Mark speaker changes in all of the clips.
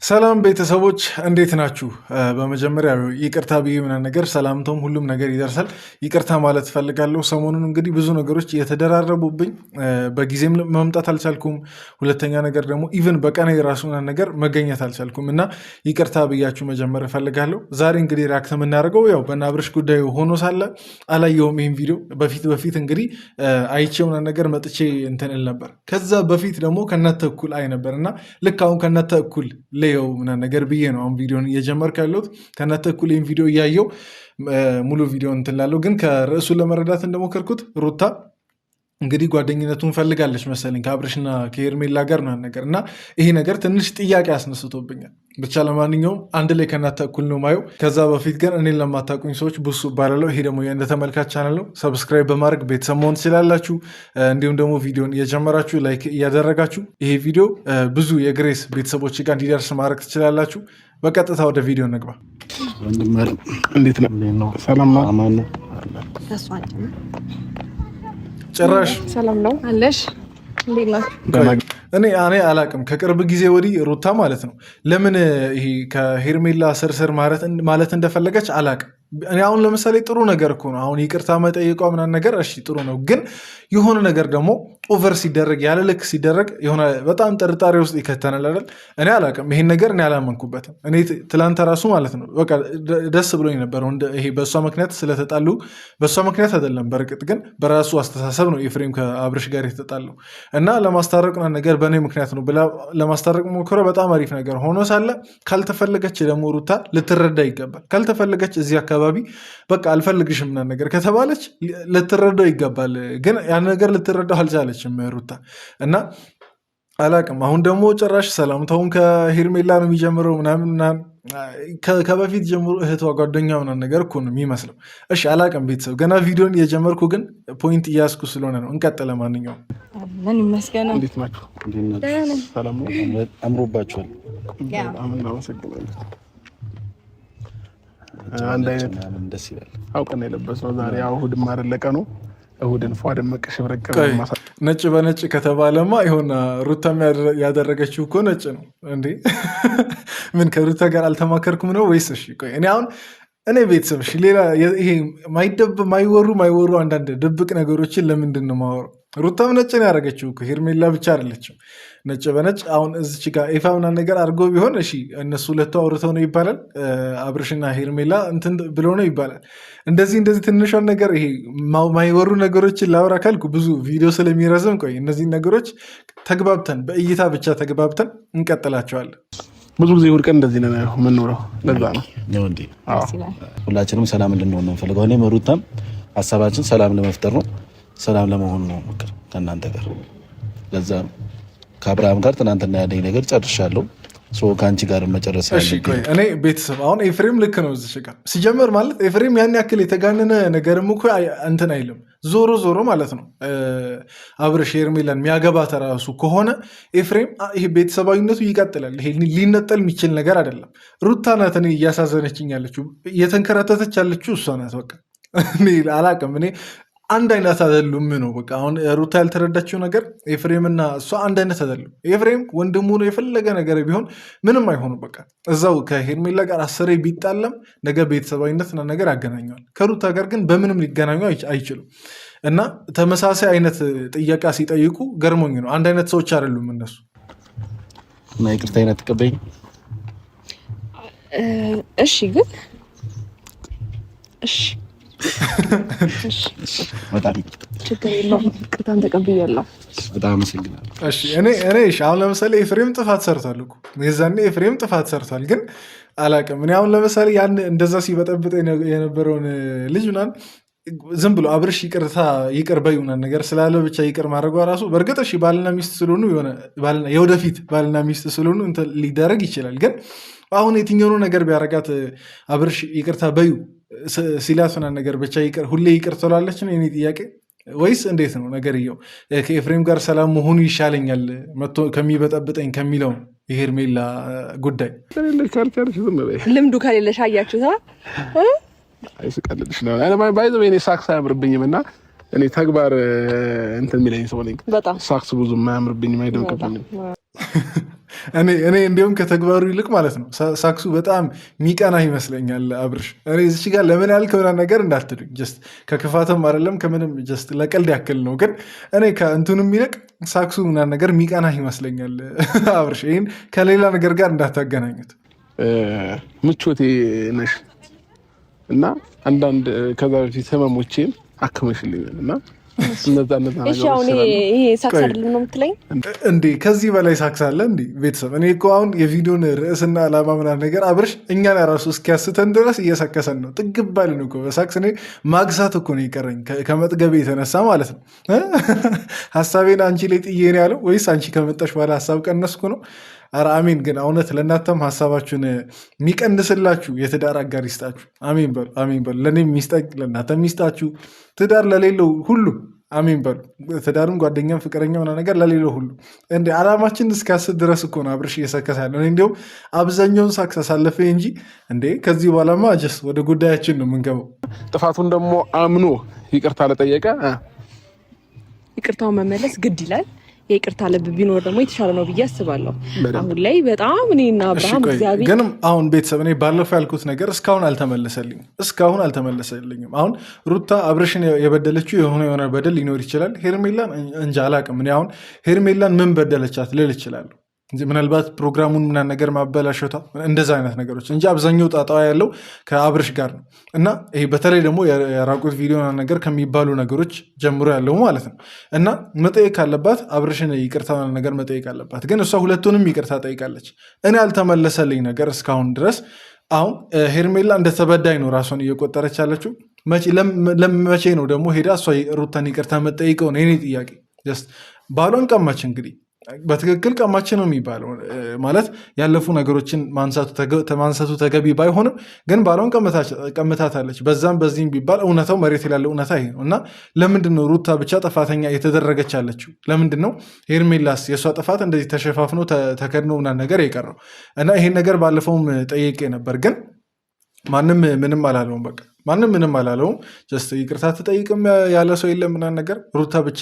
Speaker 1: ሰላም ቤተሰቦች እንዴት ናችሁ? በመጀመሪያ ይቅርታ ብዬ ምናምን ነገር ሰላምታውም ሁሉም ነገር ይደርሳል። ይቅርታ ማለት ፈልጋለሁ። ሰሞኑን እንግዲህ ብዙ ነገሮች እየተደራረቡብኝ በጊዜም መምጣት አልቻልኩም። ሁለተኛ ነገር ደግሞ ኢቭን በቀን የራሱ ነገር መገኘት አልቻልኩም እና ይቅርታ ብያችሁ መጀመር እፈልጋለሁ። ዛሬ እንግዲህ ሪያክት የምናደርገው ያው በእነ አብርሽ ጉዳዩ ሆኖ ሳለ አላየውም ይህን ቪዲዮ በፊት እንግዲህ አይቼው ምናምን ነገር መጥቼ እንትን እል ነበር። ከዛ በፊት ደግሞ ከእናንተ እኩል አይ ነበር እና ልክ አሁን ከእናንተ እኩል ሌው ምናምን ነገር ብዬ ነው አሁን ቪዲዮን እየጀመርኩ ያለሁት። ከእናንተ እኩል ይህን ቪዲዮ እያየው ሙሉ ቪዲዮ እንትን ላለው ግን ከርዕሱ ለመረዳት እንደሞከርኩት ሩታ እንግዲህ ጓደኝነቱን ፈልጋለች መሰለኝ ከአብርሽና ከሄርሜላ ጋር ምናምን ነገር እና ይሄ ነገር ትንሽ ጥያቄ አስነስቶብኛል። ብቻ ለማንኛውም አንድ ላይ ከእናንተ እኩል ነው ማየው። ከዛ በፊት ግን እኔን ለማታውቁኝ ሰዎች ቡሱ እባላለሁ። ይሄ ደግሞ እንደ ተመልካች ቻናል ነው። ሰብስክራይብ በማድረግ ቤተሰብ መሆን ትችላላችሁ። እንዲሁም ደግሞ ቪዲዮን እየጀመራችሁ ላይክ እያደረጋችሁ ይሄ ቪዲዮ ብዙ የግሬስ ቤተሰቦች ጋር እንዲደርስ ማድረግ ትችላላችሁ። በቀጥታ ወደ ቪዲዮ እንግባ።
Speaker 2: እንዴት ነው? ሰላም ነው?
Speaker 1: ጭራሽ
Speaker 3: ሰላም ነው አለሽ?
Speaker 1: እኔ አላቅም። ከቅርብ ጊዜ ወዲህ ሩታ ማለት ነው ለምን ይሄ ከሄርሜላ ስርስር ማለት እንደፈለገች አላቅም። እኔ አሁን ለምሳሌ ጥሩ ነገር እኮ ነው አሁን ይቅርታ መጠየቋ ምናምን ነገር እሺ ጥሩ ነው። ግን የሆነ ነገር ደግሞ ኦቨር ሲደረግ ያለ ልክ ሲደረግ የሆነ በጣም ጥርጣሬ ውስጥ ይከተናል አይደል? እኔ አላቅም። ይሄን ነገር እኔ አላመንኩበትም። እኔ ትላንት ራሱ ማለት ነው በቃ ደስ ብሎኝ ነበር። ይሄ በእሷ ምክንያት ስለተጣሉ በእሷ ምክንያት አይደለም። በእርግጥ ግን በራሱ አስተሳሰብ ነው ኤፍሬም ከአብርሽ ጋር የተጣለው እና ለማስታረቅ ነገር በእኔ ምክንያት ነው ብላ ለማስታረቅ ሞክሮ በጣም አሪፍ ነገር ሆኖ ሳለ ካልተፈለገች ደግሞ ሩታ ልትረዳ ይገባል። ካልተፈለገች እዚህ አካባቢ በቃ አልፈልግሽም ምናምን ነገር ከተባለች ልትረዳው ይገባል። ግን ያን ነገር ልትረዳው አልቻለችም ሩታ እና አላቅም። አሁን ደግሞ ጭራሽ ሰላምታውን ከሄርሜላ ነው የሚጀምረው ምናምን ከበፊት ጀምሮ እህቷ ጓደኛ ምናምን ነገር እኮ ነው የሚመስለው። እሺ አላቅም ቤተሰብ ገና ቪዲዮን እየጀመርኩ ግን ፖይንት እያስኩ ስለሆነ ነው። እንቀጥለ ማንኛውም
Speaker 3: ምን ይመስገን።
Speaker 2: እንዴት ናችሁ? ሰላም ነው?
Speaker 4: አምሮባችኋል።
Speaker 2: አንድ አይነት
Speaker 4: ደስ ይላል።
Speaker 2: አውቀን የለበስነው ዛሬ ያው እሑድ ማረለቀ ነው። እሑድን ፏ ደመቀ ሽብረቀ
Speaker 1: ነጭ በነጭ ከተባለማ ይሆን ሩታም ያደረገችው እኮ ነጭ ነው እንዴ? ምን ከሩታ ጋር አልተማከርኩም ነው ወይስ? እሺ ቆይ እኔ ቤተሰብ እሺ ሌላ ይሄ ማይወሩ አንዳንድ ድብቅ ነገሮችን ለምንድን ነው ማወራው? ሩታም ነጭ ነው ያደረገችው እኮ ሄርሜላ ብቻ አይደለችም። ነጭ በነጭ አሁን እዚች ጋር ኤፋ ምናምን ነገር አድርገው ቢሆን እሺ እነሱ ሁለቱ አውርተው ነው ይባላል። አብርሽና ሄርሜላ እንትን ብሎ ነው ይባላል። እንደዚህ ትንሿን ነገር ይሄ ማይወሩ ነገሮችን ላውራ ካልኩ ብዙ ቪዲዮ ስለሚረዝም ቆይ እነዚህን ነገሮች ተግባብተን በእይታ ብቻ ተግባብተን እንቀጥላቸዋለን።
Speaker 2: ብዙ ጊዜ እሑድ ቀን እንደዚህ ነው የምንውለው። ለዛ ነው
Speaker 4: ሁላችንም ሰላም እንድንሆን ነው ፈልገው። እኔም ሩታም ሀሳባችን ሰላም ለመፍጠር ነው፣ ሰላም ለመሆን ነው ሞክር ከእናንተ ጋር። ለዛ ነው ከአብርሃም ጋር ትናንትና ያለኝ ነገር ጨርሻለሁ። ከአንቺ ጋር መጨረስ
Speaker 1: እኔ ቤተሰብ አሁን ኤፍሬም ልክ ነው እዚህ ጋር ሲጀመር ማለት ኤፍሬም ያን ያክል የተጋነነ ነገርም እኮ እንትን አይልም። ዞሮ ማለት ነው አብርሽ ሄርሜላን የሚያገባት ራሱ ከሆነ ኤፍሬም ይሄ ቤተሰባዊነቱ ይቀጥላል። ይሄ ሊነጠል የሚችል ነገር አይደለም። ሩታ ናት እኔ እያሳዘነችኝ ያለችው፣ እየተንከራተተች ያለችው እሷ ናት። በቃ አላቅም እኔ አንድ አይነት አይደሉም ነው በቃ። አሁን ሩታ ያልተረዳችው ነገር ኤፍሬምና እሷ አንድ አይነት አይደሉም። ኤፍሬም ወንድሙ ነው፣ የፈለገ ነገር ቢሆን ምንም አይሆኑም። በቃ እዛው ከሄርሜላ ጋር አሰሬ ቢጣለም ነገ ቤተሰባዊነት ነገር ያገናኘዋል። ከሩታ ጋር ግን በምንም ሊገናኙ አይችሉም። እና ተመሳሳይ አይነት ጥያቄ ሲጠይቁ ገርሞኝ ነው። አንድ አይነት ሰዎች አይደሉም እነሱ።
Speaker 4: እና ይቅርታ አይነት ተቀበይኝ።
Speaker 3: እሺ ግን እሺ
Speaker 4: በጣም
Speaker 3: ችግር የለውም። ቅርታን ተቀብያለሁ።
Speaker 4: በጣም አመሰግናለሁ።
Speaker 1: እሺ እኔ አሁን ለምሳሌ ኤፍሬም ጥፋት ሰርቷል እኮ የዛኔ ኤፍሬም ጥፋት ሰርቷል። ግን አላውቅም እኔ አሁን ለምሳሌ ያን እንደዛ ሲበጠብጥ የነበረውን ልጅ ምናምን ዝም ብሎ አብርሽ ይቅር በይ ምናምን ነገር ስላለ ብቻ ይቅር ማድረጓ ራሱ በእርግጥ እሺ ባልና ሚስት ስለሆኑ የወደፊት ባልና ሚስት ስለሆኑ እንትን ሊደረግ ይችላል። ግን አሁን የትኛውኑ ነገር ቢያረጋት አብርሽ ይቅርታ በዩ ሲላት ምናምን ነገር ብቻ ሁሌ ይቅር ትላለች ነው የኔ ጥያቄ። ወይስ እንዴት ነው ነገርየው? ከኤፍሬም ጋር ሰላም መሆኑ ይሻለኛል መጥቶ ከሚበጠብጠኝ ከሚለው የሄርሜላ ጉዳይ
Speaker 3: ልምዱ ከሌለሽ አያችሁታ
Speaker 2: አይስቀልልሽ ነው ባይዘ እኔ ሳክስ አያምርብኝም እና እኔ ተግባር እንትን የሚለኝ ሰው ነኝ። ሳክስ ብዙ አያምርብኝም አይደምቅብኝም
Speaker 1: እኔ እንዲሁም ከተግባሩ ይልቅ ማለት ነው ሳክሱ በጣም ሚቀና ይመስለኛል አብርሽ። እኔ እዚች ጋር ለምን ያልክ ምናምን ነገር እንዳትሉኝ፣ ጀስት ከክፋትም አይደለም ከምንም ጀስት ለቀልድ ያክል ነው። ግን እኔ ከእንትኑም ይልቅ ሳክሱ ምናምን ነገር ሚቀና ይመስለኛል አብርሽ። ይህን ከሌላ ነገር ጋር እንዳታገናኙት።
Speaker 2: ምቾቴ ነሽ እና አንዳንድ ከዛ በፊት ህመሞቼን አክመሽልኛል እና
Speaker 3: እሺ አሁን ይሄ ሳክስ አይደለም ነው የምትለኝ
Speaker 1: እንዴ? ከዚህ በላይ ሳክስ አለ እንዴ? ቤተሰብ እኔ እኮ አሁን የቪዲዮን ርዕስና ዓላማ ምናምን ነገር አብርሽ እኛን ራሱ እስኪያስተን ድረስ እየሰከሰን ነው። ጥግባልን እኮ በሳክስ እኔ ማግሳት እኮ ነው የቀረኝ ከመጥገቤ የተነሳ ማለት ነው። ሀሳቤን አንቺ ላይ ጥዬ ነው ያለው ወይስ አንቺ ከመጣሽ በኋላ ሀሳብ ቀነስኩ ነው? ኧረ አሜን። ግን እውነት ለእናንተም ሀሳባችሁን የሚቀንስላችሁ የትዳር አጋር ይስጣችሁ። አሜን በሉ፣ አሜን በሉ። ለእኔም ሚስጠኝ ለእናንተም ሚስጣችሁ። ትዳር ለሌለው ሁሉ አሜን በሉ። ትዳርም ጓደኛም ፍቅረኛ ሆነ ነገር ለሌለው ሁሉ እንደ ዓላማችን እስኪያስብ ድረስ እኮ ነው አብርሽ እየሰከሳለ። እንዲሁም አብዛኛውን ሳክስ አሳለፈ እንጂ እንዴ ከዚህ በኋላማ ጀስ ወደ ጉዳያችን ነው የምንገባው።
Speaker 2: ጥፋቱን ደግሞ አምኖ ይቅርታ ለጠየቀ
Speaker 3: ይቅርታውን መመለስ ግድ ይላል። የይቅርታ ልብ ቢኖር ደግሞ የተሻለ ነው ብዬ አስባለሁ። አሁን ላይ በጣም እኔና አብርሃም እግዚአብሔር
Speaker 1: ግን አሁን ቤተሰብ እኔ ባለፈው ያልኩት ነገር እስካሁን አልተመለሰልኝም። አሁን ሩታ አብርሽን የበደለችው የሆነ በደል ሊኖር ይችላል። ሄርሜላን እንጃ አላቅም። እኔ አሁን ሄርሜላን ምን በደለቻት ልል ይችላሉ። ምናልባት ፕሮግራሙን ምናምን ነገር ማበላሸቷ እንደዛ አይነት ነገሮች እንጂ አብዛኛው ጣጣዋ ያለው ከአብርሽ ጋር ነው። እና ይሄ በተለይ ደግሞ የራቁት ቪዲዮ ነገር ከሚባሉ ነገሮች ጀምሮ ያለው ማለት ነው። እና መጠየቅ ካለባት አብርሽን ይቅርታ ነገር መጠየቅ አለባት። ግን እሷ ሁለቱንም ይቅርታ ጠይቃለች። እኔ ያልተመለሰልኝ ነገር እስካሁን ድረስ አሁን ሄርሜላ እንደተበዳይ ነው ራሷን እየቆጠረች ያለችው። መቼ ነው ደግሞ ሄዳ እሷ ሩታን ይቅርታ መጠይቀው ነው የኔ ጥያቄ። ባሏን ቀማች እንግዲህ በትክክል ቀማች ነው የሚባለው። ማለት ያለፉ ነገሮችን ማንሳቱ ተገቢ ባይሆንም ግን ባሏን ቀምታታለች። በዛም በዚህም ቢባል እውነታው መሬት ያለው እውነታ ይሄ ነው። እና ለምንድን ነው ሩታ ብቻ ጥፋተኛ የተደረገች ያለችው? ለምንድን ነው ሄርሜላስ የእሷ ጥፋት እንደዚህ ተሸፋፍኖ ተከድኖ ምናምን ነገር የቀረው? እና ይሄን ነገር ባለፈውም ጠይቄ ነበር ግን ማንም ምንም አላለውም። በቃ ማንም ምንም አላለውም። ጀስት ይቅርታ ትጠይቅም ያለ ሰው የለም ምናምን ነገር። ሩታ ብቻ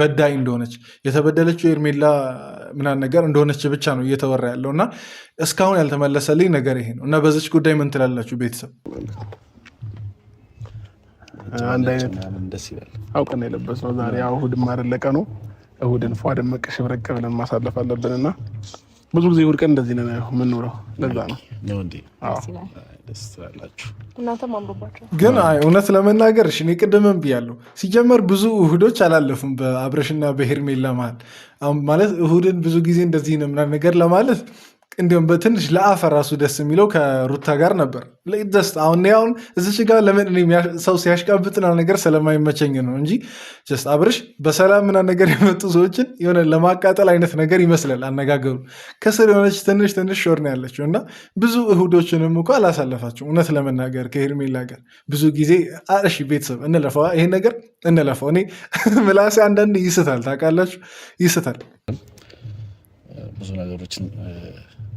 Speaker 1: በዳይ እንደሆነች የተበደለችው ሄርሜላ ምናምን ነገር እንደሆነች ብቻ ነው እየተወራ ያለው እና እስካሁን ያልተመለሰልኝ ነገር ይሄ ነው። እና በዚች ጉዳይ ምን ትላላችሁ ቤተሰብ?
Speaker 2: አንድ አይነት ደስ ይላል። አውቀን የለበስነው ዛሬ እሑድም አይደለ ቀኑ። እሑድን ፏ ደመቅ ሽብረቅ ብለን ማሳለፍ አለብንና ብዙ ጊዜ እሑድ ቀን እንደዚህ ነው የምንውለው። ለዛ ነው
Speaker 1: ግን እውነት ለመናገር እኔ ቅድምም ብያለሁ። ሲጀመር ብዙ እሑዶች አላለፉም በአብርሽና በሄርሜላ መሀል። ማለት እሑድን ብዙ ጊዜ እንደዚህ ነው ምናምን ነገር ለማለት እንዲሁም በትንሽ ለአፈ ራሱ ደስ የሚለው ከሩታ ጋር ነበር። አሁን እዚች ጋር ለምን ሰው ሲያሽቃብጥና ነገር ስለማይመቸኝ ነው እንጂ አብርሽ በሰላም ምናምን ነገር የመጡ ሰዎችን የሆነ ለማቃጠል አይነት ነገር ይመስላል አነጋገሩ። ከስር የሆነች ትንሽ ሾር ነው ያለችው እና ብዙ እሑዶችንም እኮ አላሳለፋቸው። እውነት ለመናገር ከሄርሜላ ጋር ብዙ ጊዜ እሺ ቤተሰብ እንለፈዋ፣ ይሄን ነገር እንለፈው። እኔ ምላሴ አንዳንድ ይስታል፣ ታውቃላችሁ፣ ይስታል።
Speaker 4: ብዙ ነገሮችን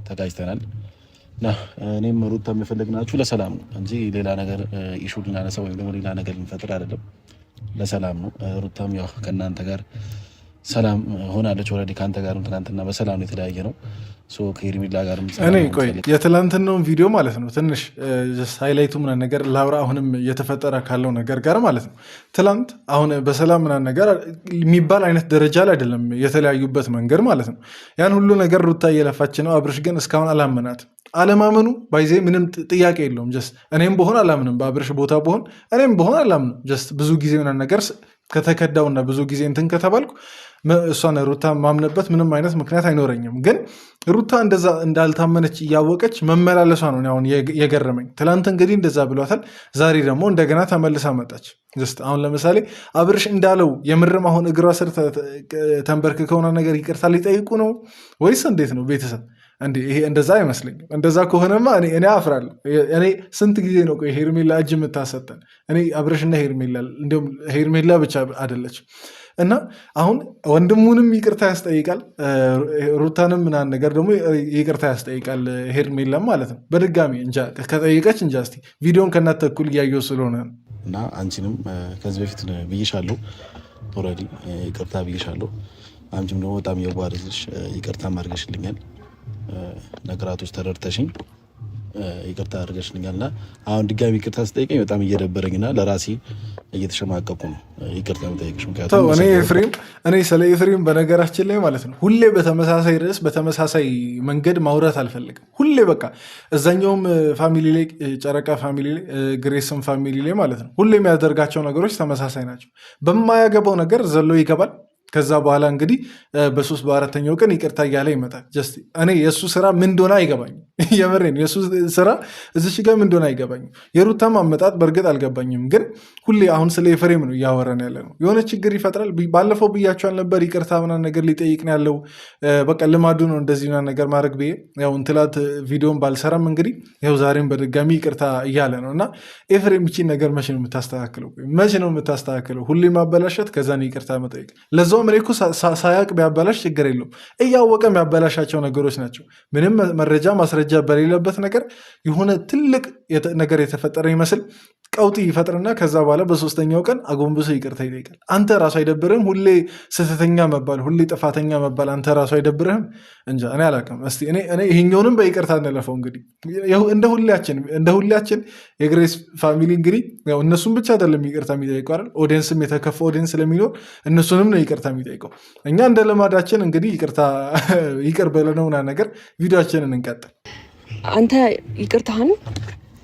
Speaker 4: ተጋጅተናል እና እኔም ሩታ የፈለግናችሁ ለሰላም ነው እንጂ ሌላ ነገር ኢሹ ልናነሳ ወይም ደግሞ ሌላ ነገር ልንፈጥር አይደለም። ለሰላም ነው። ሩታም ያው ከእናንተ ጋር ሰላም ሆናለች። ኦልሬዲ ከአንተ ጋርም ትናንትና በሰላም ነው የተለያየ ነው። ከሄርሜላ ጋርም
Speaker 1: እኔ ቆይ የትላንትናውን ቪዲዮ ማለት ነው ትንሽ ሃይላይቱ ምናምን ነገር ላውራ። አሁንም እየተፈጠረ ካለው ነገር ጋር ማለት ነው ትላንት አሁን በሰላም ምናምን ነገር የሚባል አይነት ደረጃ ላይ አይደለም የተለያዩበት መንገድ ማለት ነው። ያን ሁሉ ነገር ሩታ እየለፋች ነው። አብርሽ ግን እስካሁን አላመናትም። አለማመኑ ባይዜ ምንም ጥያቄ የለውም። እኔም በሆን አላምንም፣ በአብርሽ ቦታ በሆን እኔም በሆን አላምንም። ብዙ ጊዜ ምናምን ነገር ከተከዳውና ብዙ ጊዜ እንትን ከተባልኩ እሷን ሩታ ማምነበት ምንም አይነት ምክንያት አይኖረኝም። ግን ሩታ እንደዛ እንዳልታመነች እያወቀች መመላለሷ ነው አሁን የገረመኝ። ትላንት እንግዲህ እንደዛ ብሏታል፣ ዛሬ ደግሞ እንደገና ተመልሳ መጣች። አሁን ለምሳሌ አብርሽ እንዳለው የምርም አሁን እግሯ ስር ተንበርክከውና ነገር ይቅርታ ሊጠይቁ ነው ወይስ እንዴት ነው ቤተሰብ? ይሄ እንደዛ አይመስለኝም። እንደዛ ከሆነማ እኔ አፍራለሁ። እኔ ስንት ጊዜ ነው ሄርሜላ እጅ የምታሰጠን? እኔ አብርሽና ሄርሜላ እንዲሁም ሄርሜላ ብቻ አይደለችም። እና አሁን ወንድሙንም ይቅርታ ያስጠይቃል፣ ሩታንም ምናምን ነገር ደግሞ ይቅርታ ያስጠይቃል ሄርሜላም ማለት ነው። በድጋሚ እንጃ ከጠይቀች እንጃ። እስኪ ቪዲዮን ከእናንተ እኩል እያየሁ ስለሆነ ነው።
Speaker 4: እና አንቺንም ከዚህ በፊት ብዬሻለሁ፣ ኦልሬዲ ይቅርታ ብዬሻለሁ። አንቺም ደግሞ በጣም የዋርዝሽ ይቅርታ ማድረግሽልኛል። ነገራቶች ተረድተሽኝ ይቅርታ አድርገሽልኛልና አሁን ድጋሚ ይቅርታ ስጠይቀኝ በጣም እየደበረኝና ለራሴ እየተሸማቀቁ ነው ይቅርታ የምጠይቅሽ። ምክንያቱም
Speaker 1: እኔ ስለ ኤፍሬም በነገራችን ላይ ማለት ነው ሁሌ በተመሳሳይ ርዕስ በተመሳሳይ መንገድ ማውራት አልፈልግም። ሁሌ በቃ እዛኛውም ፋሚሊ ላይ ጨረቃ ፋሚሊ ላይ ግሬስም ፋሚሊ ላይ ማለት ነው ሁሌ የሚያደርጋቸው ነገሮች ተመሳሳይ ናቸው። በማያገባው ነገር ዘሎ ይገባል። ከዛ በኋላ እንግዲህ በሶስት በአራተኛው ቀን ይቅርታ እያለ ይመጣል። ጀስት እኔ የእሱ ስራ ምን እንደሆነ አይገባኝም። የምሬን የእሱ ስራ እዚች ጋር ምን እንደሆነ አይገባኝም። የሩታም አመጣጥ በእርግጥ አልገባኝም። ግን ሁሌ አሁን ስለ ኤፍሬም ነው እያወራን ያለ ነው። የሆነ ችግር ይፈጥራል። ባለፈው ብያቸዋል ነበር ይቅርታ ምናምን ነገር ሊጠይቅ ነው ያለው። በቃ ልማዱ ነው እንደዚህ ምናምን ነገር ማድረግ ብዬ ያው እንትላት ቪዲዮን ባልሰራም እንግዲህ ያው ዛሬም በድጋሚ ይቅርታ እያለ ነው። እና ኤፍሬም ይቺን ነገር መቼ ነው የምታስተካክለው? መቼ ነው የምታስተካክለው? ሁሌ ማበላሸት ከዛን ይቅርታ መጠየቅ ለዛው እኮ ሳያቅ ቢያበላሽ ችግር የለውም። እያወቀ የሚያበላሻቸው ነገሮች ናቸው። ምንም መረጃ ማስረጃ በሌለበት ነገር የሆነ ትልቅ ነገር የተፈጠረ ይመስል ቀውጢ ይፈጥርና ከዛ በኋላ በሶስተኛው ቀን አጎንብሶ ይቅርታ ይጠይቃል። አንተ ራሱ አይደብርህም? ሁሌ ስህተተኛ መባል፣ ሁሌ ጥፋተኛ መባል አንተ ራሱ አይደብርህም? እንጃ እኔ አላውቅም። እስኪ እኔ ይሄኛውንም በይቅርታ እንለፈው። እንግዲህ እንደ ሁላችን የግሬስ ፋሚሊ እንግዲህ እነሱም ብቻ አይደለም ይቅርታ የሚጠይቀው አይደል? ኦዲየንስም የተከፋ ኦዲየንስ ስለሚኖር እነሱንም ነው ይቅርታ የሚጠይቀው። እኛ እንደ ልማዳችን እንግዲህ ይቅር በለነውና ነገር ቪዲዮችንን እንቀጥል።
Speaker 3: አንተ ይቅርታህን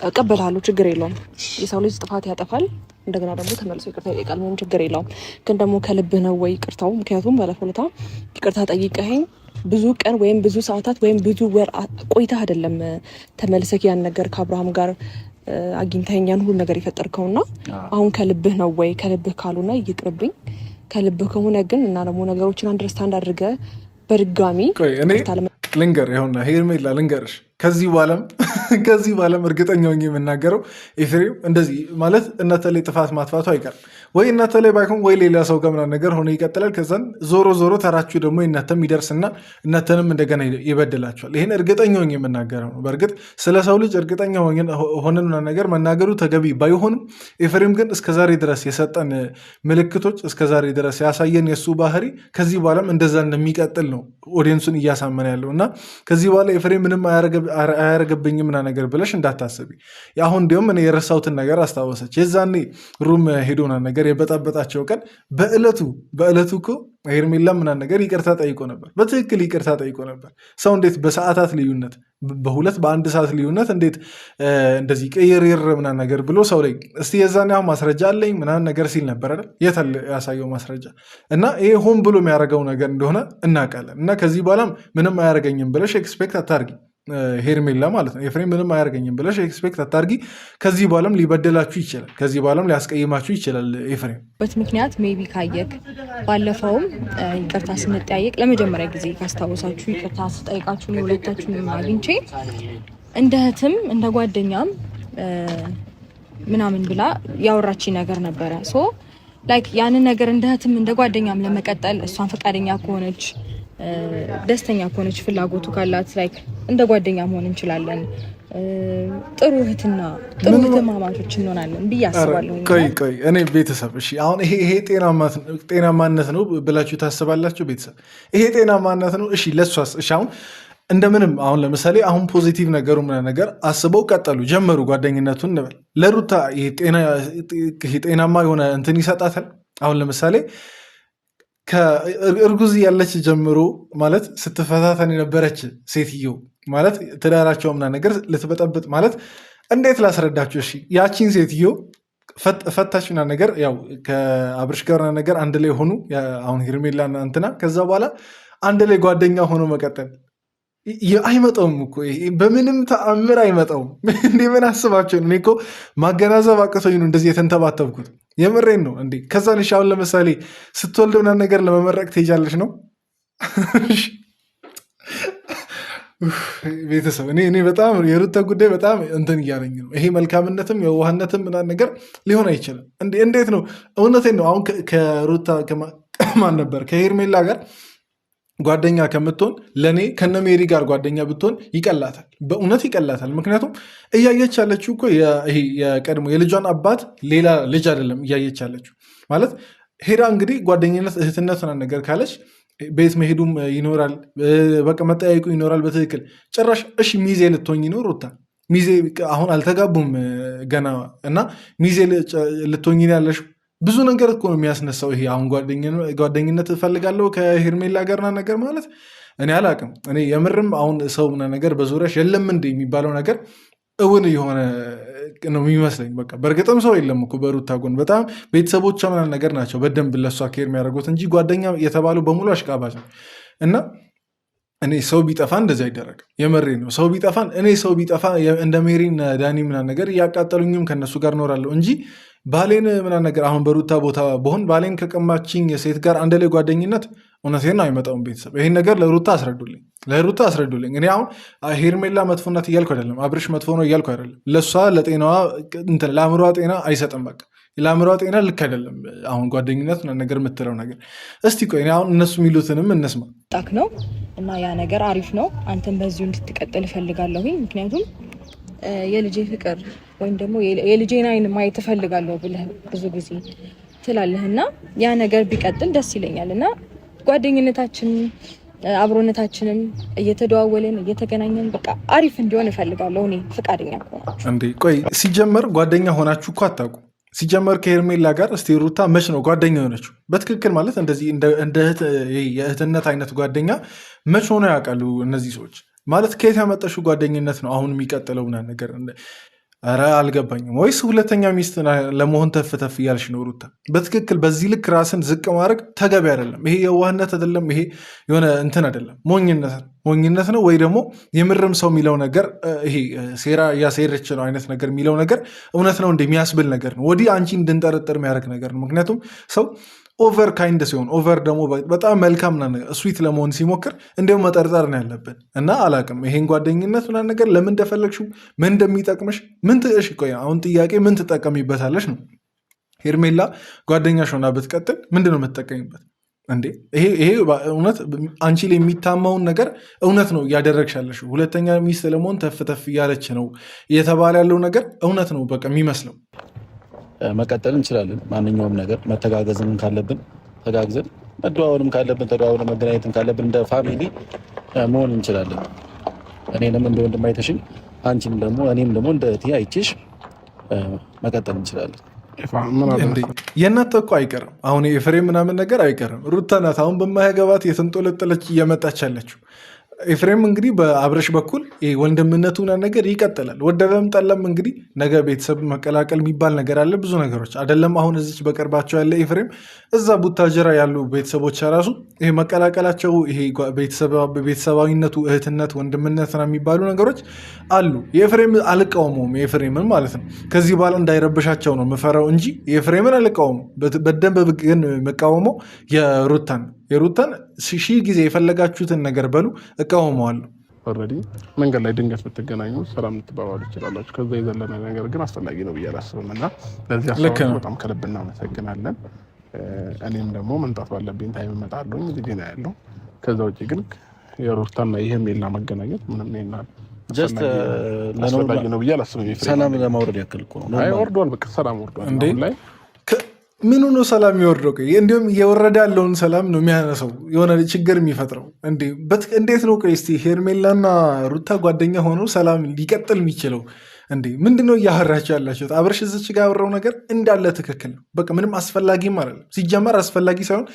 Speaker 3: እቀበላለሁ፣ ችግር የለውም። የሰው ልጅ ጥፋት ያጠፋል፣ እንደገና ደግሞ ተመልሶ ይቅርታ ይጠይቃል። ምንም ችግር የለውም። ግን ደግሞ ከልብህ ነው ወይ ይቅርታው? ምክንያቱም ባለፈው ዕለት ይቅርታ ጠይቀኸኝ ብዙ ቀን ወይም ብዙ ሰዓታት ወይም ብዙ ወር ቆይተህ አይደለም ተመልሰህ ያን ነገር ከአብርሃም ጋር አግኝተኸኝ ያን ሁሉ ነገር የፈጠርከውና አሁን ከልብህ ነው ወይ? ከልብህ ካልሆነ ይቅርብኝ። ከልብህ ከሆነ ግን እና ደግሞ ነገሮችን አንደርስታንድ አድርገህ በድጋሚ
Speaker 1: ልንገር ይኸውና ሄርሜላ ልንገርሽ ከዚህ በኋላም እርግጠኛ ሆኜ የምናገረው ኤፍሬም እንደዚህ ማለት እናንተ ላይ ጥፋት ማጥፋቱ አይቀርም ወይ እናንተ ላይ ባይሆን ወይ ሌላ ሰው ጋር ምናምን ነገር ሆኖ ይቀጥላል። ከዛን ዞሮ ተራችሁ ደግሞ እናንተም ይደርስና እናንተንም እንደገና ይበድላችኋል። ይህን እርግጠኛ ሆኜ የምናገረው ነው። በእርግጥ ስለ ሰው ልጅ እርግጠኛ ሆነን ነገር መናገሩ ተገቢ ባይሆንም ኤፍሬም ግን እስከዛሬ ድረስ የሰጠን ምልክቶች እስከዛሬ ድረስ ያሳየን የእሱ ባህሪ ከዚህ በኋላም እንደዛ እንደሚቀጥል ነው ኦዲየንሱን እያሳመነ ያለው እና ከዚህ በኋላ ኤፍሬም ምንም አያረገብኝም ምና ነገር ብለሽ እንዳታስቢ። አሁን እንዲሁም እኔ የረሳሁትን ነገር አስታወሰች። የዛኔ ሩም ሄዶና ነገር የበጣበጣቸው ቀን በዕለቱ እኮ ሄርሜላ ምናምን ነገር ይቅርታ ጠይቆ ነበር። በትክክል ይቅርታ ጠይቆ ነበር። ሰው እንዴት በሰዓታት ልዩነት በአንድ ሰዓት ልዩነት እንዴት እንደዚህ ቅይር ምናምን ነገር ብሎ ሰው ላይ እስቲ የዛኔ አሁን ማስረጃ አለኝ ምናምን ነገር ሲል ነበር አይደል? የት ያሳየው ማስረጃ? እና ይሄ ሆን ብሎ የሚያደርገው ነገር እንደሆነ እናውቃለን። እና ከዚህ በኋላም ምንም አያደርገኝም ብለሽ ኤክስፔክት አታርጊ። ሄርሜላ ማለት ነው። ኤፍሬም ምንም አያደርገኝም ብለሽ ኤክስፔክት አታርጊ። ከዚህ በኋላም ሊበደላችሁ ይችላል። ከዚህ በኋላም ሊያስቀይማችሁ ይችላል። ኤፍሬም
Speaker 5: በት ምክንያት ሜቢ ካየክ ባለፈውም ይቅርታ ስንጠያየቅ ለመጀመሪያ ጊዜ ካስታወሳችሁ ይቅርታ ስጠይቃችሁ ሁለታችሁን አግኝቼ እንደ እህትም እንደ ጓደኛም ምናምን ብላ ያወራች ነገር ነበረ። ሶ ላይክ ያንን ነገር እንደ እህትም እንደ ጓደኛም ለመቀጠል እሷን ፈቃደኛ ከሆነች ደስተኛ ከሆነች ፍላጎቱ ካላት ላይክ እንደ ጓደኛ መሆን እንችላለን። ጥሩ እህትና ጥሩ እህትማማቾች እንሆናለን ብዬ አስባለሁ።
Speaker 1: ቆይ እኔ ቤተሰብ እሺ፣ አሁን ይሄ ጤናማነት ነው ብላችሁ ታስባላችሁ? ቤተሰብ ይሄ ጤናማነት ነው? እሺ ለሷስ? እሺ አሁን እንደምንም አሁን ለምሳሌ አሁን ፖዚቲቭ ነገሩ ምናምን ነገር አስበው ቀጠሉ ጀመሩ ጓደኝነቱን እንበል። ለሩታ ጤናማ የሆነ እንትን ይሰጣታል? አሁን ለምሳሌ ከእርጉዝ ያለች ጀምሮ ማለት ስትፈታተን የነበረች ሴትዮ ማለት ትዳራቸው ምናምን ነገር ልትበጠብጥ ማለት እንዴት ላስረዳችሁ? እሺ ያቺን ሴትዮ ፈታች ምናምን ነገር ያው ከአብርሽ ጋር ነገር አንድ ላይ ሆኑ። አሁን ሄርሜላ እንትና ከዛ በኋላ አንድ ላይ ጓደኛ ሆኖ መቀጠል አይመጣውም እኮ በምንም ተአምር አይመጣውም። እንዴ ምን አስባቸው? እኔ እኮ ማገናዘብ አቅቶኝ ነው እንደዚህ የተንተባተብኩት። የምሬን ነው እንዴ። ከዛን እሺ አሁን ለምሳሌ ስትወልድ ምናምን ነገር ለመመረቅ ትሄጃለሽ ነው ቤተሰብ። እኔ በጣም የሩታ ጉዳይ በጣም እንትን እያለኝ ነው። ይሄ መልካምነትም የዋህነትም ምናምን ነገር ሊሆን አይችልም። እንዴት ነው? እውነቴን ነው። አሁን ከሩታ ማን ነበር ከሄርሜላ ጋር ጓደኛ ከምትሆን ለእኔ ከነሜሪ ጋር ጓደኛ ብትሆን ይቀላታል። በእውነት ይቀላታል። ምክንያቱም እያየች ያለችው እኮ የቀድሞ የልጇን አባት ሌላ ልጅ አይደለም እያየች ያለችው ማለት ሄዳ እንግዲህ ጓደኝነት እህትነት ነገር ካለች ቤት መሄዱም ይኖራል፣ በቃ መጠያየቁ ይኖራል። በትክክል ጭራሽ እሺ ሚዜ ልትሆኝ ነው ሩታ። ሚዜ አሁን አልተጋቡም ገና እና ሚዜ ልትሆኝ ያለሽ ብዙ ነገር እኮ ነው የሚያስነሳው። ይሄ አሁን ጓደኝነት እፈልጋለሁ ከሄርሜላ ጋርና ነገር ማለት እኔ አላቅም። እኔ የምርም አሁን ሰው ነገር በዙሪያሽ የለም እንደ የሚባለው ነገር እውን የሆነ ነው የሚመስለኝ። በቃ በእርግጥም ሰው የለም እኮ በሩታ ጎን። በጣም ቤተሰቦቿ ምናምን ነገር ናቸው በደንብ ለሷ ኬር የሚያደርጉት እንጂ ጓደኛ የተባለው በሙሉ አሽቃባጭ ነው። እና እኔ ሰው ቢጠፋ እንደዚህ አይደረግም። የመሬ ነው። ሰው ቢጠፋን እኔ ሰው ቢጠፋ እንደ ሜሪን ዳኒ ምናምን ነገር እያቃጠሉኝም ከነሱ ጋር እኖራለሁ እንጂ ባሌን ምናምን ነገር አሁን በሩታ ቦታ በሆን ባሌን ከቀማችኝ ሴት ጋር አንድ ላይ ጓደኝነት እውነቴን አይመጣውም። ቤተሰብ ይህን ነገር ለሩታ አስረዱልኝ። እኔ አሁን ሄርሜላ መጥፎናት እያልኩ አይደለም፣ አብርሽ መጥፎ ነው እያልኩ አይደለም። ለእሷ ለጤናዋ ለአእምሯ ጤና አይሰጥም። በቃ ለአእምሯ ጤና ልክ አይደለም። አሁን ጓደኝነት ነገር የምትለው ነገር እስቲ ቆይ አሁን እነሱ የሚሉትንም እነስማ።
Speaker 5: ጣክ ነው እና ያ ነገር አሪፍ ነው። አንተም በዚሁ እንድትቀጥል እፈልጋለሁ። ምክንያቱም የልጄ ፍቅር ወይም ደግሞ የልጄን አይን ማየት እፈልጋለሁ ብለህ ብዙ ጊዜ ትላለህና ያ ነገር ቢቀጥል ደስ ይለኛል እና ጓደኝነታችን አብሮነታችንም እየተደዋወልን እየተገናኘን በቃ አሪፍ እንዲሆን እፈልጋለሁ። እኔ ፈቃደኛ ከሆናችሁ
Speaker 1: እንዴ ቆይ ሲጀመር ጓደኛ ሆናችሁ እኮ አታውቁ። ሲጀመር ከሄርሜላ ጋር እስቲ ሩታ መች ነው ጓደኛ የሆነችው? በትክክል ማለት እንደዚህ እንደ የእህትነት አይነት ጓደኛ መች ሆኖ ያውቃሉ እነዚህ ሰዎች? ማለት ከየት ያመጣሽው ጓደኝነት ነው አሁን የሚቀጥለው ምናምን ነገር? ኧረ አልገባኝም። ወይስ ሁለተኛ ሚስት ለመሆን ተፍተፍ እያልሽ ነው ሩታ? በትክክል በዚህ ልክ ራስን ዝቅ ማድረግ ተገቢ አይደለም። ይሄ የዋህነት አይደለም። ይሄ የሆነ እንትን አይደለም፣ ሞኝነት ነው። ወይ ደግሞ የምርም ሰው የሚለው ነገር ይሄ ሴራ እያሴረች ነው አይነት ነገር የሚለው ነገር እውነት ነው እንደሚያስብል ነገር ነው። ወዲህ አንቺ እንድንጠረጥር የሚያደርግ ነገር ነው። ምክንያቱም ሰው ኦቨር ካይንድ ሲሆን ኦቨር ደግሞ በጣም መልካም ስዊት ለመሆን ሲሞክር እንዲሁም መጠርጠር ነው ያለብን። እና አላቅም ይሄን ጓደኝነት ምናምን ነገር ለምን እንደፈለግሽው ምን እንደሚጠቅምሽ ምን ትእሽ ቆይ አሁን ጥያቄ ምን ትጠቀሚበታለሽ ነው? ሄርሜላ ጓደኛሽ ሆና ብትቀጥል ምንድን ነው የምትጠቀሚበት እንዴ? ይሄ እውነት አንቺ ላይ የሚታማውን ነገር እውነት ነው እያደረግሻለሽ። ሁለተኛ ሚስት ለመሆን ተፍተፍ እያለች ነው እየተባለ ያለው ነገር እውነት ነው በቃ የሚመስለው።
Speaker 4: መቀጠል እንችላለን። ማንኛውም ነገር መተጋገዝም ካለብን ተጋግዘን፣ መደዋወልም ካለብን ተደዋውለን፣ መገናኘትም ካለብን እንደ ፋሚሊ መሆን እንችላለን። እኔንም እንደ ወንድም አይተሽኝ፣ አንቺም ደግሞ እኔም ደግሞ እንደ እህቴ አይቼሽ መቀጠል እንችላለን።
Speaker 1: የእናንተ እኮ አይቀርም። አሁን የፍሬም ምናምን ነገር አይቀርም። ሩታ ናት አሁን በማያገባት የተንጦለጠለች እየመጣች ያለችው። ኤፍሬም እንግዲህ በአብረሽ በኩል ወንድምነቱ ነገር ይቀጥላል። ወደደም ጠለም እንግዲህ ነገ ቤተሰብ መቀላቀል የሚባል ነገር አለ። ብዙ ነገሮች አይደለም አሁን እዚች በቅርባቸው ያለ ኤፍሬም እዛ ቡታጀራ ያሉ ቤተሰቦች ራሱ ይሄ መቀላቀላቸው ይሄ ቤተሰባዊነቱ እህትነት፣ ወንድምነት የሚባሉ ነገሮች አሉ። የኤፍሬም አልቃወመውም። የኤፍሬምን ማለት ነው ከዚህ በኋላ እንዳይረብሻቸው ነው ምፈራው እንጂ የኤፍሬምን አልቃወመው። በደንብ ግን መቃወመው የሩታን ሺህ ጊዜ የፈለጋችሁትን ነገር በሉ እቃወመዋለሁ።
Speaker 2: ኦልሬዲ መንገድ ላይ ድንገት ብትገናኙ ሰላም ልትባባሉ ትችላላችሁ። ከዛ የዘለለ ነገር ግን አስፈላጊ ነው ብዬ አላስብም እና ለዚህ አስተዋጽኦ በጣም ከልብ እናመሰግናለን። እኔም ደግሞ መምጣት ባለብኝ ታይም እመጣለሁ። ልጅ ነው ያለው። ከዛ ውጭ ግን የሩታና የሄርሜላ መገናኘት ምንም ይናል
Speaker 4: ጀስት
Speaker 2: አስፈላጊ ነው ብዬ አላስብም።
Speaker 4: ሰላም ለማውረድ ያክል እኮ ነው።
Speaker 2: አይ ወርዷል፣ በቃ ሰላም ወርዷል። አሁን ላይ
Speaker 1: ምኑ ነው ሰላም የወረደው? እንዲሁም እየወረደ ያለውን ሰላም ነው የሚያነሰው የሆነ ችግር የሚፈጥረው። እንዴት ነው? ቆይ እስኪ ሄርሜላና ሩታ ጓደኛ ሆነው ሰላም ሊቀጥል የሚችለው እንዴ? ምንድነው እያወራችሁ ያላችሁት? አብርሽ እዚች ጋር ያወራው ነገር እንዳለ ትክክል ነው። በቃ ምንም አስፈላጊም አይደለም። ሲጀመር አስፈላጊ ሳይሆን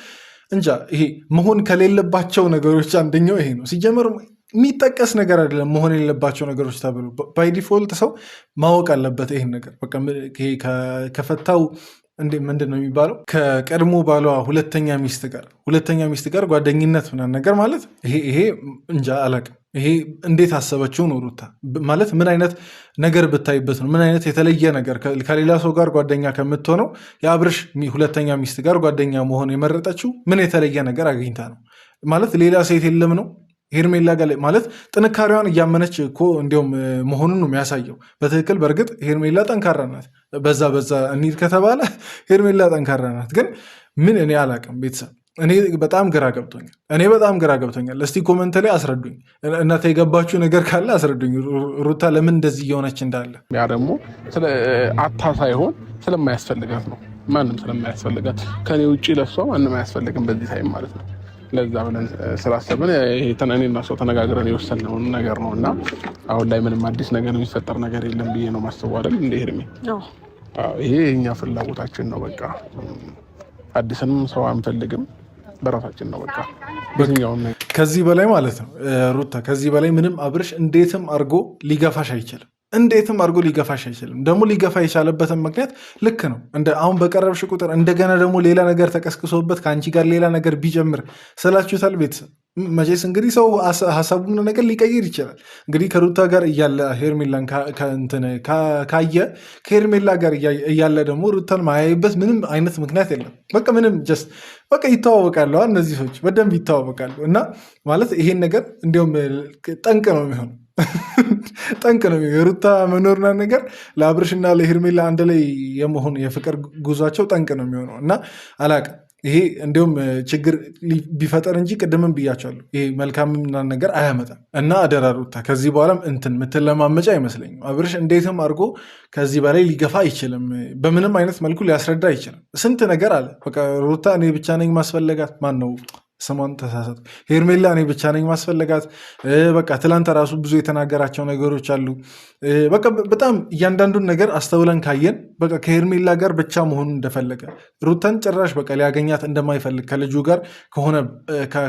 Speaker 1: እንጃ ይሄ መሆን ከሌለባቸው ነገሮች አንደኛው ይሄ ነው። ሲጀመር የሚጠቀስ ነገር አይደለም መሆን የሌለባቸው ነገሮች ተብሎ ባይ ዲፎልት ሰው ማወቅ አለበት ይሄን ነገር። በቃ ከፈታው ምንድን ነው የሚባለው? ከቀድሞ ባሏ ሁለተኛ ሚስት ጋር ጓደኝነት ምናምን ነገር ማለት ይሄ እንጃ አላቅም። ይሄ እንዴት አሰበችው ነው ሩታ? ማለት ምን አይነት ነገር ብታይበት ነው? ምን አይነት የተለየ ነገር ከሌላ ሰው ጋር ጓደኛ ከምትሆነው የአብርሽ ሁለተኛ ሚስት ጋር ጓደኛ መሆን የመረጠችው ምን የተለየ ነገር አግኝታ ነው? ማለት ሌላ ሴት የለም ነው ሄርሜላ ጋር ማለት ጥንካሬዋን እያመነች እኮ እንዲሁም መሆኑን ነው የሚያሳየው። በትክክል በእርግጥ ሄርሜላ ጠንካራ ናት። በዛ እንሂድ ከተባለ ሄርሜላ ጠንካራ ናት። ግን ምን እኔ አላቅም ቤተሰብ እኔ በጣም ግራ ገብቶኛል። እስቲ ኮመንት ላይ አስረዱኝ። እናንተ የገባችሁ ነገር ካለ አስረዱኝ። ሩታ ለምን እንደዚህ እየሆነች እንዳለ።
Speaker 2: ያ ደግሞ አታ ሳይሆን ስለማያስፈልጋት ነው። ማንም ስለማያስፈልጋት ከኔ ውጭ ለሷ ማንም አያስፈልግም በዚህ ታይም ማለት ነው። ለዛ ብለን ስላሰብን እኔና እሷ ተነጋግረን የወሰንነው ነገር ነው እና አሁን ላይ ምንም አዲስ ነገር የሚፈጠር ነገር የለም ብዬ ነው ማስበው አይደል እንደ ሄርሜ? ይሄ የኛ ፍላጎታችን ነው። በቃ አዲስንም ሰው አንፈልግም፣ በራሳችን ነው በቃ በዚህኛው
Speaker 1: ከዚህ በላይ ማለት ነው ሩታ፣ ከዚህ በላይ ምንም አብርሽ እንዴትም አድርጎ ሊገፋሽ አይችልም። እንዴትም አድርጎ ሊገፋሽ አይችልም። ደግሞ ሊገፋ የቻለበትን ምክንያት ልክ ነው። አሁን በቀረብሽ ቁጥር እንደገና ደግሞ ሌላ ነገር ተቀስቅሶበት ከአንቺ ጋር ሌላ ነገር ቢጀምር ስላችሁታል ቤተሰብ። መቼስ እንግዲህ ሰው ሀሳቡን ነገር ሊቀይር ይችላል። እንግዲህ ከሩታ ጋር እያለ ሄርሜላን ካየ ከሄርሜላ ጋር እያለ ደግሞ ሩታን ማያይበት ምንም አይነት ምክንያት የለም። በቃ ምንም ጀስት በቃ ይተዋወቃሉ። እነዚህ ሰዎች በደንብ ይተዋወቃሉ። እና ማለት ይሄን ነገር እንዲሁም ጠንቅ ነው የሚሆነው ጠንቅ ነው የሩታ መኖርና ነገር ለአብርሽና ለሄርሜላ አንድ ላይ የመሆን የፍቅር ጉዟቸው ጠንቅ ነው የሚሆነው እና አላቅም። ይሄ እንዲሁም ችግር ቢፈጠር እንጂ ቅድምም ብያቸዋለሁ፣ ይሄ መልካምና ነገር አያመጣም እና አደራ ሩታ ከዚህ በኋላም ምትለማመጫ አይመስለኝም። አብርሽ እንዴትም አድርጎ ከዚህ በላይ ሊገፋ አይችልም። በምንም አይነት መልኩ ሊያስረዳ አይችልም። ስንት ነገር አለ። በቃ ሩታ እኔ ብቻ ነኝ ማስፈለጋት ማን ነው ስሟን ተሳሳት፣ ሄርሜላ እኔ ብቻ ነኝ ማስፈለጋት። በቃ ትላንት ራሱ ብዙ የተናገራቸው ነገሮች አሉ። በቃ በጣም እያንዳንዱን ነገር አስተውለን ካየን በቃ ከሄርሜላ ጋር ብቻ መሆኑን እንደፈለገ ሩታን ጭራሽ በቃ ሊያገኛት እንደማይፈልግ ከልጁ ጋር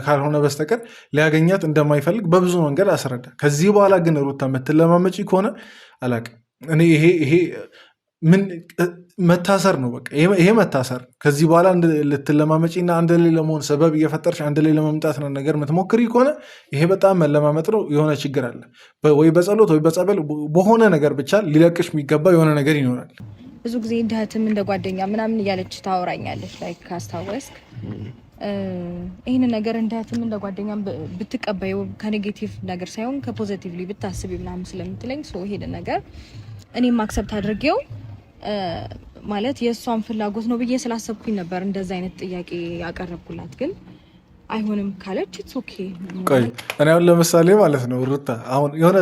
Speaker 1: ካልሆነ በስተቀር ሊያገኛት እንደማይፈልግ በብዙ መንገድ አስረዳ። ከዚህ በኋላ ግን ሩታ የምትለማመጪ ከሆነ አላቅም እኔ ይሄ ምን መታሰር ነው። በቃ ይሄ መታሰር። ከዚህ በኋላ ልትለማመጪና አንድ ላይ ለመሆን ሰበብ እየፈጠርሽ አንድ ላይ ለመምጣት ነው ነገር የምትሞክሪ ከሆነ ይሄ በጣም መለማመጥ ነው። የሆነ ችግር አለ ወይ በጸሎት ወይ በጸበል በሆነ ነገር ብቻ ሊለቅሽ የሚገባ የሆነ ነገር ይኖራል።
Speaker 5: ብዙ ጊዜ እንደ እህትም እንደ ጓደኛ ምናምን እያለች ታወራኛለች። ላይ ካስታወስክ ይህን ነገር እንደ እህትም እንደ ጓደኛ ብትቀበዩ ከኔጌቲቭ ነገር ሳይሆን ከፖዚቲቭሊ ብታስቢ ምናምን ስለምትለኝ ይሄን ነገር እኔም አክሰፕት አድርጌው ማለት የእሷን ፍላጎት ነው ብዬ ስላሰብኩኝ ነበር እንደዛ አይነት ጥያቄ ያቀረብኩላት። ግን አይሆንም ካለች ኢትስ ኦኬ።
Speaker 1: ቆይ እኔ አሁን ለምሳሌ ማለት ነው ሩታ አሁን የሆነ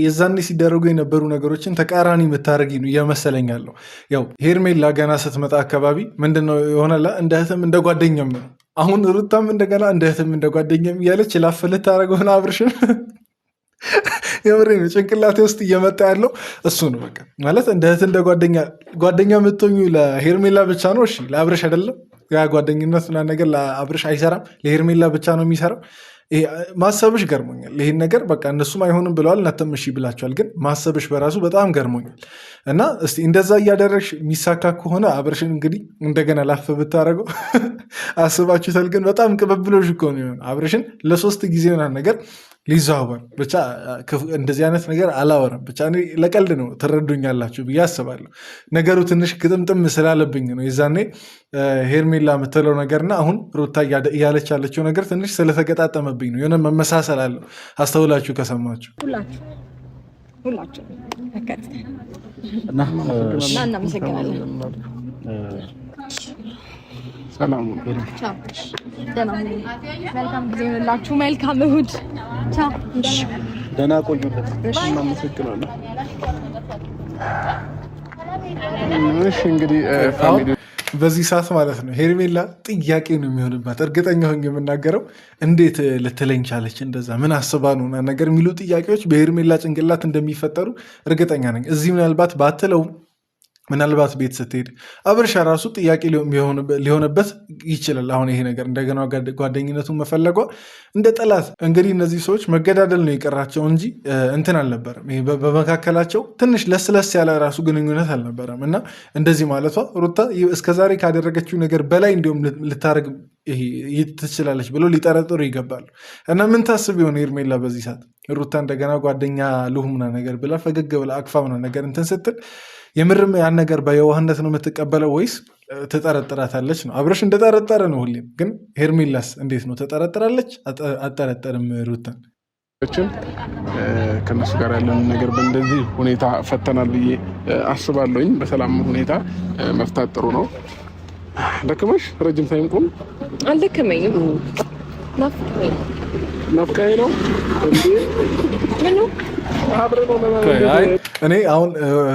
Speaker 1: የዛኔ ሲደረጉ የነበሩ ነገሮችን ተቃራኒ የምታደርጊ ነው እየመሰለኝ ያለው። ያው ሄርሜላ ገና ስትመጣ አካባቢ ምንድነው የሆነ እንደ እህትም እንደ ጓደኛም ነው። አሁን ሩታም እንደገና እንደ እህትም እንደ ጓደኛም እያለች ላፍ ልታደርገው አብርሽን የምሬ ነው ጭንቅላቴ ውስጥ እየመጣ ያለው እሱ ነው። በቃ ማለት እንደ እህት እንደ ጓደኛ የምትሆኙ ለሄርሜላ ብቻ ነው። እሺ ለአብርሽ አይደለም። ያ ጓደኝነት ምናምን ነገር ለአብርሽ አይሰራም፣ ለሄርሜላ ብቻ ነው የሚሰራው። ማሰብሽ ገርሞኛል። ይህን ነገር በቃ እነሱም አይሆንም ብለዋል፣ እናንተም እሺ ብላችኋል። ግን ማሰብሽ በራሱ በጣም ገርሞኛል። እና እስቲ እንደዛ እያደረግሽ የሚሳካ ከሆነ አብርሽን እንግዲህ እንደገና ላፍ ብታደረገው አስባችሁታል። ግን በጣም ቅብብሎሽ እኮ ነው የሆነ አብርሽን ለ3 ጊዜ ምናምን ነገር ሊዘዋወር ብቻ እንደዚህ አይነት ነገር አላወራም። ብቻ ለቀልድ ነው ትረዱኛላችሁ ብዬ አስባለሁ። ነገሩ ትንሽ ግጥምጥም ስላለብኝ ነው የዛኔ ሄርሜላ የምትለው ነገርና አሁን ሩታ እያለች ያለችው ነገር ትንሽ ስለተገጣጠመብኝ ነው። የሆነ መመሳሰል አለው። አስተውላችሁ ከሰማችሁ
Speaker 5: ሁላችሁ
Speaker 4: እና
Speaker 5: እናመሰግናለን።
Speaker 2: ሰላም
Speaker 5: መልካም ጊዜ ይሁንላችሁ። መልካም እሑድ።
Speaker 4: ደህና ቆዩ።
Speaker 2: እናመሰግናለን። እሺ እንግዲህ ፋሚሊ
Speaker 1: በዚህ ሰዓት ማለት ነው ሄርሜላ ጥያቄ ነው የሚሆንባት። እርግጠኛ ሆኜ የምናገረው እንዴት ልትለኝ ቻለች እንደዛ ምን አስባ ነው ነገር የሚሉ ጥያቄዎች በሄርሜላ ጭንቅላት እንደሚፈጠሩ እርግጠኛ ነኝ። እዚህ ምናልባት ባትለውም ምናልባት ቤት ስትሄድ አብርሻ ራሱ ጥያቄ ሊሆንበት ይችላል። አሁን ይሄ ነገር እንደገና ጓደኝነቱን መፈለጓ እንደ ጠላት እንግዲህ እነዚህ ሰዎች መገዳደል ነው የቀራቸው እንጂ እንትን አልነበረም። ይሄ በመካከላቸው ትንሽ ለስለስ ያለ ራሱ ግንኙነት አልነበረም እና እንደዚህ ማለቷ ሩታ እስከዛሬ ካደረገችው ነገር በላይ እንዲሁም ልታደርግ ትችላለች ብሎ ሊጠረጥሩ ይገባሉ። እና ምን ታስብ የሆነ ሄርሜላ በዚህ ሰዓት ሩታ እንደገና ጓደኛ ልሁምና ነገር ብላ ፈገግ ብላ አቅፋምና ነገር እንትን ስትል የምርም ያን ነገር በየዋህነት ነው የምትቀበለው ወይስ ትጠረጥራታለች ነው? አብረሽ እንደጠረጠረ ነው ሁሌም። ግን ሄርሜላስ እንዴት ነው ትጠረጥራለች? አጠረጠርም ሩታን
Speaker 2: ከነሱ ጋር ያለን ነገር በእንደዚህ ሁኔታ ፈተናል ብዬ አስባለሁኝ። በሰላም ሁኔታ መፍታት ጥሩ ነው። ደከመሽ? ረጅም ታይም ቆም
Speaker 3: አልደከመኝም። ናፍቀኝ ነው
Speaker 2: እንዴ?
Speaker 3: ምኑ
Speaker 1: እኔ አሁን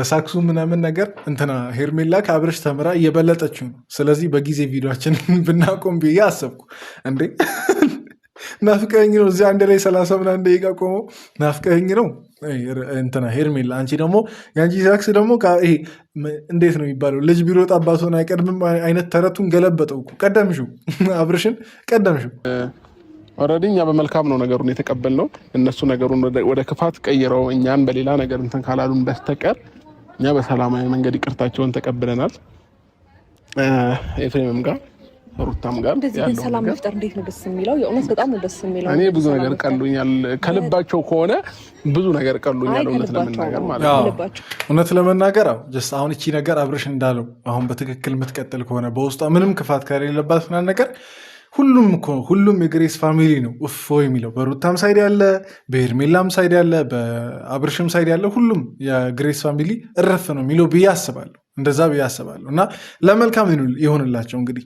Speaker 1: ሳክሱ ምናምን ነገር እንትና ሄርሜላ ከአብርሽ ተምራ እየበለጠችው ነው። ስለዚህ በጊዜ ቪዲዮችን ብናቆም ብዬ አሰብኩ። እንዴ ናፍቀኝ ነው እዚህ አንድ ላይ 30 ምናምን ደቂቃ ቆመው ናፍቀኝ ነው እንትና ሄርሜላ። አንቺ ደግሞ የአንቺ ሳክስ ደግሞ ይሄ እንዴት ነው የሚባለው ልጅ ቢሮጥ አባቱን አይቀድምም አይነት ተረቱን ገለበጠው እኮ። ቀደምሽው፣ አብርሽን ቀደምሽው።
Speaker 2: ኦልሬዲ እኛ በመልካም ነው ነገሩን የተቀበልነው። እነሱ ነገሩን ወደ ክፋት ቀይረው እኛን በሌላ ነገር እንትን ካላሉን በስተቀር እኛ በሰላማዊ መንገድ ይቅርታቸውን ተቀብለናል። ኤፍሬምም ጋር ሩታም ጋር
Speaker 3: እንደዚህ ግን ሰላም መፍጠር እንዴት ነው ደስ የሚለው? የእውነት በጣም ነው ደስ የሚለው።
Speaker 2: እኔ ብዙ ነገር ቀሉኛል፣ ከልባቸው ከሆነ ብዙ ነገር ቀሉኛል። እውነት ለመናገር ማለት ነው።
Speaker 1: እውነት ለመናገር ጀስት አሁን እቺ ነገር አብርሽ እንዳለው አሁን በትክክል የምትቀጥል ከሆነ በውስጧ ምንም ክፋት ከሌለባት ምናምን ነገር ሁሉም የግሬስ ፋሚሊ ነው እፎ የሚለው። በሩታም ሳይድ ያለ፣ በሄርሜላም ሳይድ ያለ፣ በአብርሽም ሳይድ ያለ ሁሉም የግሬስ ፋሚሊ እረፍ ነው የሚለው ብዬ አስባለሁ። እንደዛ ብዬ አስባለሁ እና ለመልካም ይሆንላቸው እንግዲህ